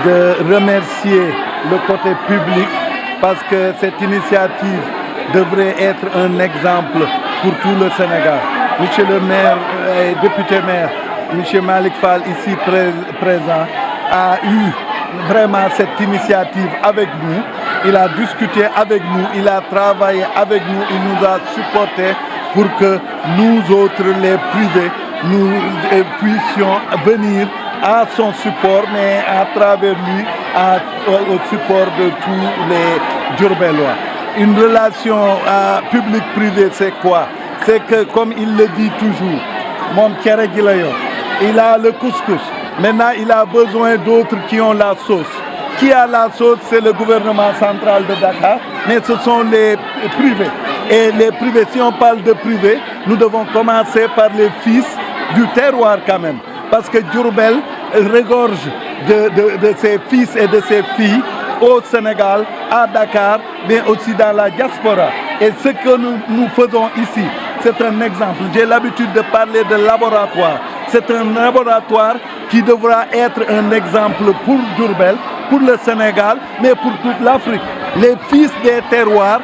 de remercier le côté public parce que cette initiative devrait être un exemple pour tout le Sénégal. Monsieur le maire et député maire, Monsieur Malick Fall, ici présent, a eu vraiment cette initiative avec nous. Il a discuté avec nous, il a travaillé avec nous, il nous a supportés pour que nous autres, les privés, nous puissions venir à son support, mais à travers lui, au support de tous les Diourbellois. Une relation public-privé, c'est quoi? C'est que, comme il le dit toujours, mon Kéré Gilayo, il a le couscous. Maintenant, il a besoin d'autres qui ont la sauce. Qui a la sauce, c'est le gouvernement central de Dakar, mais ce sont les privés. Et les privés, si on parle de privés, nous devons commencer par les fils du terroir quand même. Parce que Diourbel regorge de ses fils et de ses filles au Sénégal, à Dakar, mais aussi dans la diaspora. Et ce que nous faisons ici, c'est un exemple. J'ai l'habitude de parler de laboratoire. C'est un laboratoire qui devra être un exemple pour Diourbel, pour le Sénégal, mais pour toute l'Afrique. Les fils des terroirs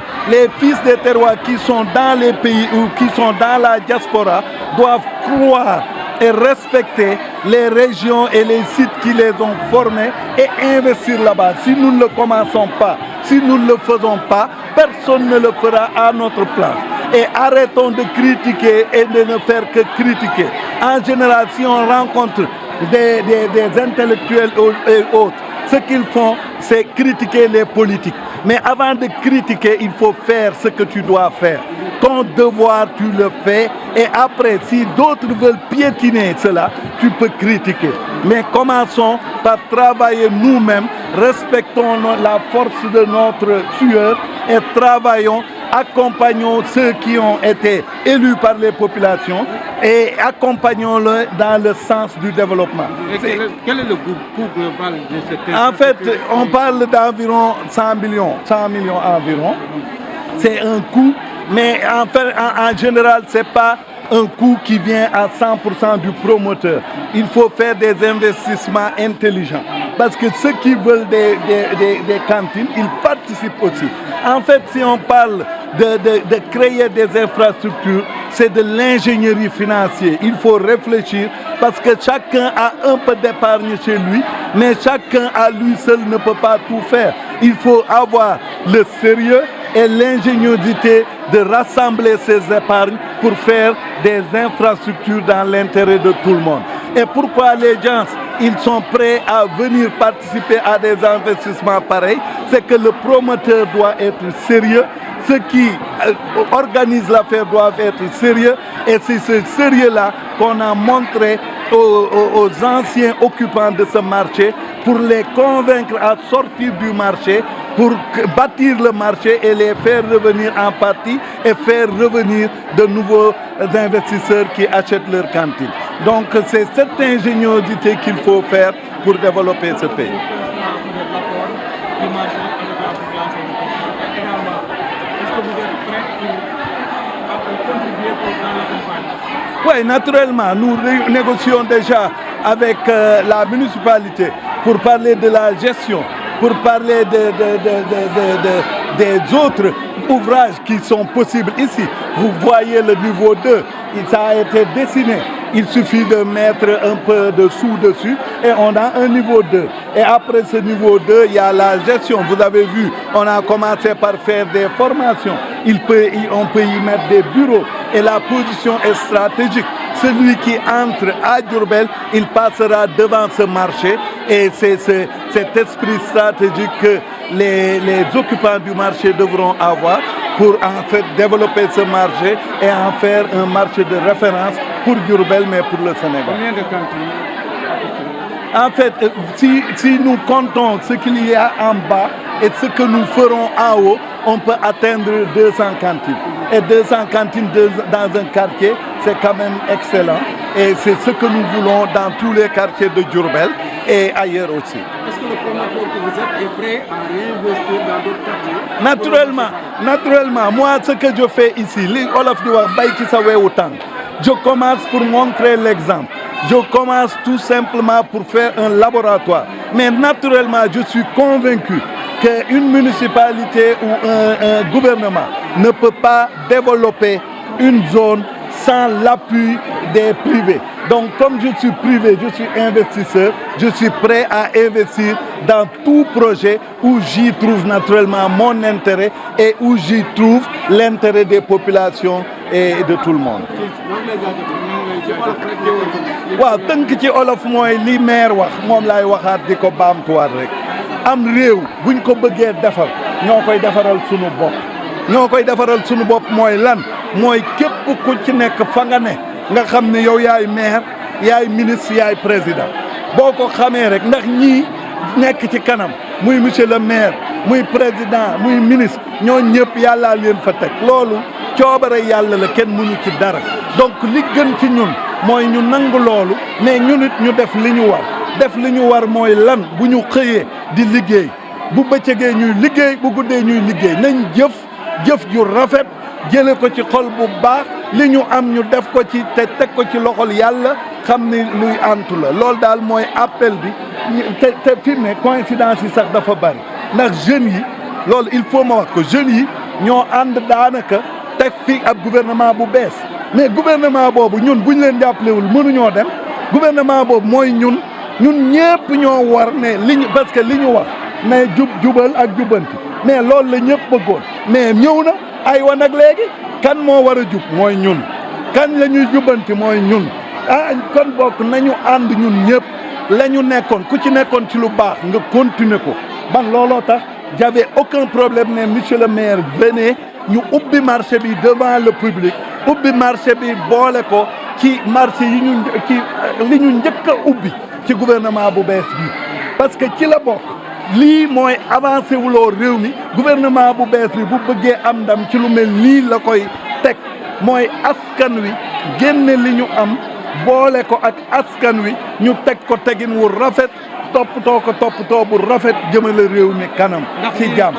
qui sont dans les pays ou qui sont dans la diaspora doivent croire et respecter les régions et les sites qui les ont formés et investir là-bas. Si nous ne le commençons pas, si nous ne le faisons pas, personne ne le fera à notre place. Et arrêtons de critiquer et de ne faire que critiquer. En général, si on rencontre des intellectuels et autres, ce qu'ils font, c'est critiquer les politiques. Mais avant de critiquer, il faut faire ce que tu dois faire. Ton devoir, tu le fais. Et après, si d'autres veulent piétiner cela, tu peux critiquer. Mais commençons par travailler nous-mêmes, respectons la force de notre sueur et travaillons, accompagnons ceux qui ont été élus par les populations et accompagnons-le dans le sens du développement. Quel est le coût global de cette... En fait, on parle d'environ 100 millions environ. C'est un coût, mais en général, ce n'est pas un coût qui vient à 100% du promoteur. Il faut faire des investissements intelligents. Parce que ceux qui veulent des cantines, ils participent aussi. En fait, si on parle de créer des infrastructures, c'est de l'ingénierie financière. Il faut réfléchir parce que chacun a un peu d'épargne chez lui, mais chacun à lui seul ne peut pas tout faire. Il faut avoir le sérieux et l'ingéniosité de rassembler ces épargnes pour faire des infrastructures dans l'intérêt de tout le monde. Et pourquoi les gens ils sont prêts à venir participer à des investissements pareils? C'est que le promoteur doit être sérieux, ceux qui organisent l'affaire doivent être sérieux, et c'est ce sérieux-là qu'on a montré aux anciens occupants de ce marché pour les convaincre à sortir du marché, pour bâtir le marché et les faire revenir en partie et faire revenir de nouveaux investisseurs qui achètent leur cantine. Donc c'est cette ingéniosité qu'il faut faire pour développer ce pays. Oui, naturellement, nous négocions déjà avec la municipalité pour parler de la gestion, pour parler des autres ouvrages qui sont possibles ici. Vous voyez le niveau 2, ça a été dessiné. Il suffit de mettre un peu de sous dessus et on a un niveau 2. Et après ce niveau 2, il y a la gestion. Vous avez vu, on a commencé par faire des formations. On peut y mettre des bureaux et la position est stratégique. Celui qui entre à Diourbel, il passera devant ce marché et c'est cet esprit stratégique que les occupants du marché devront avoir pour en fait développer ce marché et en faire un marché de référence pour Diourbel, mais pour le Sénégal. Combien de cantines? En fait, si nous comptons ce qu'il y a en bas et ce que nous ferons en haut, on peut atteindre 200 cantines. Et 200 cantines dans un quartier, c'est quand même excellent. Et c'est ce que nous voulons dans tous les quartiers de Diourbel et ailleurs aussi. Est-ce que le promoteur que vous êtes est prêt à réinvestir dans d'autres quartiers? Naturellement. Moi, ce que je fais ici, je commence pour montrer l'exemple. Je commence tout simplement pour faire un laboratoire. mais naturellement je suis convaincu qu'une municipalité ou un gouvernement ne peut pas développer une zone sans l'appui des privés. Donc comme je suis privé, je suis investisseur, je suis prêt à investir dans tout projet où j'y trouve naturellement mon intérêt et où j'y trouve l'intérêt des populations et de tout le monde. waaw tënk ci olof mooy li maire wax moom laay waxaat di ko baamtuwaat rek am réew buñ ko bëggee defar ñoo koy defaral sunu bopp ñoo koy defaral sunu bopp mooy lan mooy képp ku ci nekk fa nga ne nga xam ne yow yaay maire yaay ministre yaay président boo ko xamee rek ndax ñii nekk ci kanam muy monsieur le maire muy président muy ministre ñoo ñëpp yàllaa leen fa teg loolu coobare yàlla la kenn mënu ci dara donc li gën ci ñun mooy ñu nangu loolu mais ñun it ñu def li ñu war def li ñu war mooy lan bu ñu xëyee di liggéey bu bëccëgee ñuy liggéey bu guddee ñuy liggéey nañ jëf ju rafet jële ko ci xol bu baax li ñu am ñu def ko ci te teg ko ci loxol yàlla xam ni luy antu la loolu daal mooy appel bi te fi mu ne coïncidence yi sax dafa bari ndax jeunes yi loolu il faut ma wax ko jeunes yi ñoo ànd daanaka teg fi ab gouvernement bu bees mais gouvernement boobu ñun buñ leen jàppalewul mënuñoo dem gouvernement boobu mooy ñun ñëpp ñoo war ne parce que li ñu wax ne jubal ak jubbanti mais loolu la ñëpp bëggoon mais ñëw na ay wa nag léegi kan moo war a jub mooy ñun kan la ñuy jubbanti mooy ñun kon bokk nañu ànd ñun ñëpp la ñu nekkoon ku ci nekkoon ci lu baax nga continuer ko ban looloo tax j'avais aucun problème ne monsieur le maire venez ñu ubbi marché bi devant le public ubbi marché bi boole ko ci marché yi li ñu njëkk a ubbi ci gouvernement bu bees bi parce que ci la bokk lii mooy avancé wuloo réew mi gouvernement bu bees bi bu bëggee am ndam ci lu mel nii la koy teg mooy askan wi génne li ñu am boole ko ak askan wi ñu teg ko tegin wu rafet toppatoo bu rafet jëmale réew mi kanam ci jàmm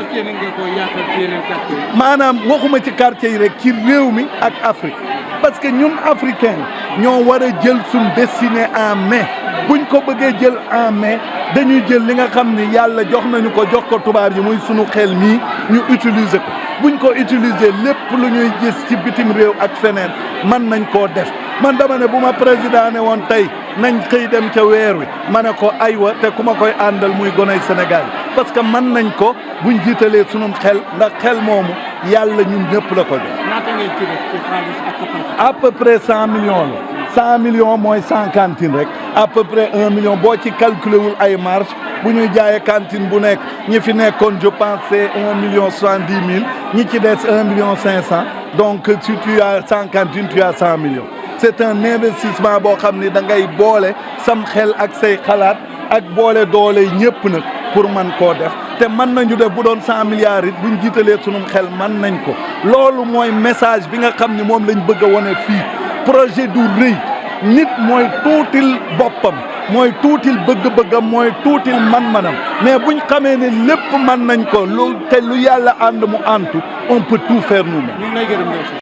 maanaam waxuma ci quartier yi rek ci réew mi ak Afrique parce que ñun africain ñoo war a jël suñ destinée en main buñ ko bëggee jël en main dañuy jël li nga xam ni yàlla jox nañu ko jox ko tubaab yi muy sunu xel mii ñu utiliser ko buñ ko utiliser lépp lu ñuy gis ci bitim réew ak feneen mën nañ koo def man dama ne bu ma président ne woon tey nañ xëy dem ca weer wi ma ne ko aywa te ku ma koy àndal muy gonay Sénégal parce que mën nañ ko buñ jiitalee sunum xel ndax xel moomu yàlla ñun ñëpp la ko jox. ñaata ngeen ci def ci xaalis ak capacité. à peu près 100 millions la 100 millions mooy 100 cantines rek à peu près 1 million boo ci calculé wul ay marge bu ñuy jaayee cantine bu nekk ñi fi nekkoon je pense c'est 1 million 70 000 ñi ci des 1 million 500 donc si tu as 100 cantines tu as 100 millions. c'est un investissement boo xam ni da ngay boole sam xel ak say xalaat ak boole doole ñëpp nag pour man koo def te mën nañu def bu doon 100 milliards it buñ jiitalee sunum xel mën nañ ko loolu mooy message bi nga xam ni moom lañ bëgg a wane fii projet du rëy nit mooy tuutil boppam mooy tuutil bëgg-bëggam mooy tuutil man-manam mais buñ xamee ne lépp mën nañ ko lu te lu yàlla ànd mu antu on peut tout faire nous-mêmes.